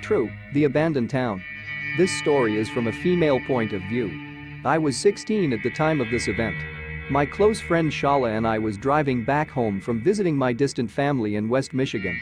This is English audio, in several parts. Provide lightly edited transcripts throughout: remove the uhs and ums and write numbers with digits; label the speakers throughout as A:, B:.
A: true, the abandoned town. This story is from a female point of view. I was 16 at the time of this event. My close friend Shala and I was driving back home from visiting my distant family in West Michigan.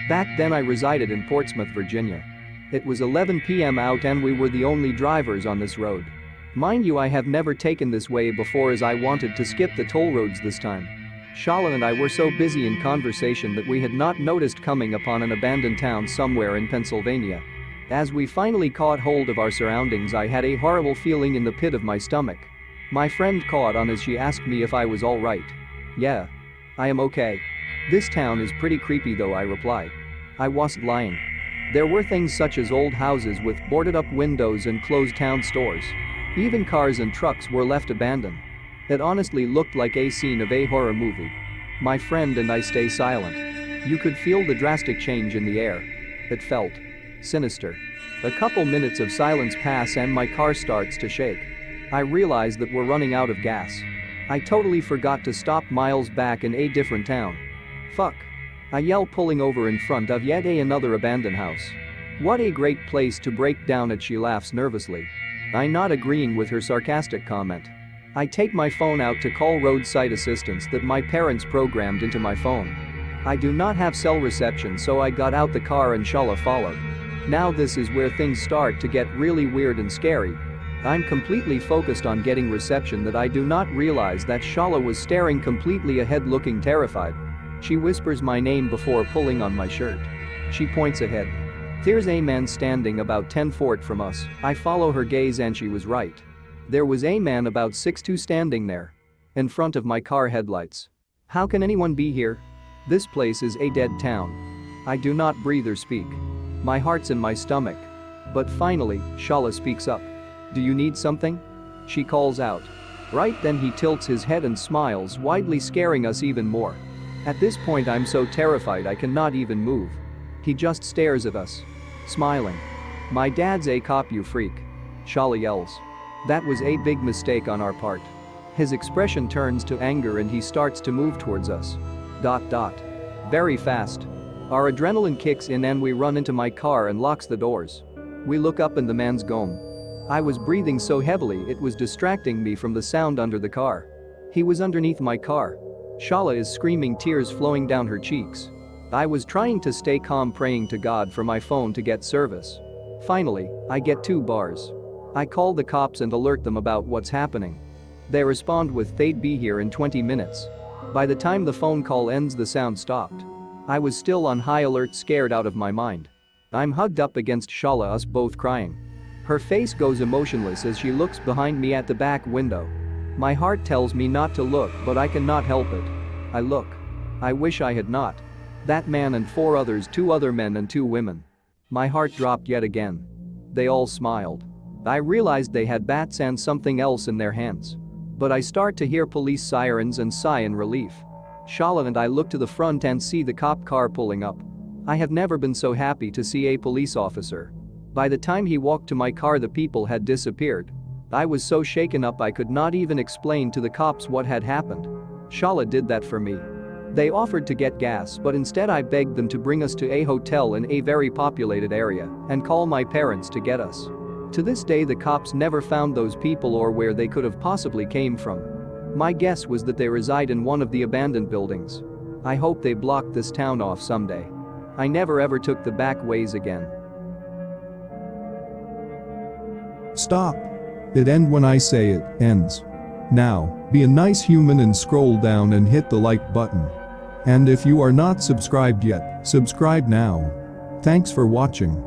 A: Back then I resided in Portsmouth, Virginia. It was 11 p.m. out and we were the only drivers on this road. Mind you, I have never taken this way before as I wanted to skip the toll roads this time. Shala and I were so busy in conversation that we had not noticed coming upon an abandoned town somewhere in Pennsylvania. As we finally caught hold of our surroundings, I had a horrible feeling in the pit of my stomach. My friend caught on as she asked me if I was all right. Yeah. I am okay. This town is pretty creepy though, I replied. I wasn't lying. There were things such as old houses with boarded up windows and closed town stores. Even cars and trucks were left abandoned. It honestly looked like a scene of a horror movie. My friend and I stay silent. You could feel the drastic change in the air. It felt sinister. A couple minutes of silence pass and my car starts to shake. I realize that we're running out of gas. I totally forgot to stop miles back in a different town. Fuck. I yell, pulling over in front of yet another abandoned house. What a great place to break down at, she laughs nervously. I nod, agreeing with her sarcastic comment. I take my phone out to call roadside assistance that my parents programmed into my phone. I do not have cell reception, so I got out the car and Shala followed. Now this is where things start to get really weird and scary. I'm completely focused on getting reception that I do not realize that Shala was staring completely ahead, looking terrified. She whispers my name before pulling on my shirt. She points ahead. There's a man standing about 10 feet from us. I follow her gaze and she was right. There was a man about 6'2" standing there. In front of my car headlights. How can anyone be here? This place is a dead town. I do not breathe or speak. My heart's in my stomach. But finally, Shala speaks up. Do you need something? She calls out. Right then he tilts his head and smiles widely, scaring us even more. At this point I'm so terrified I cannot even move. He just stares at us. Smiling. My dad's a cop, you freak. Shala yells. That was a big mistake on our part. His expression turns to anger and he starts to move towards us. Very fast. Our adrenaline kicks in and we run into my car and locks the doors. We look up and the man's gone. I was breathing so heavily it was distracting me from the sound under the car. He was underneath my car. Shala is screaming, tears flowing down her cheeks. I was trying to stay calm, praying to God for my phone to get service. Finally, I get 2 bars. I call the cops and alert them about what's happening. They respond with they'd be here in 20 minutes. By the time the phone call ends, the sound stopped. I was still on high alert, scared out of my mind. I'm hugged up against Shala, us both crying. Her face goes emotionless as she looks behind me at the back window. My heart tells me not to look, but I cannot help it. I look. I wish I had not. That man and 4 others, 2 other men and 2 women. My heart dropped yet again. They all smiled. I realized they had bats and something else in their hands. But I start to hear police sirens and sigh in relief. Shala and I look to the front and see the cop car pulling up. I have never been so happy to see a police officer. By the time he walked to my car, the people had disappeared. I was so shaken up I could not even explain to the cops what had happened. Shala did that for me. They offered to get gas, but instead I begged them to bring us to a hotel in a very populated area and call my parents to get us. To this day the cops never found those people or where they could have possibly came from. My guess was that they reside in one of the abandoned buildings. I hope they blocked this town off someday. I never ever took the back ways again.
B: Stop. It ends when I say it ends. Now, be a nice human and scroll down and hit the like button. And if you are not subscribed yet, subscribe now. Thanks for watching.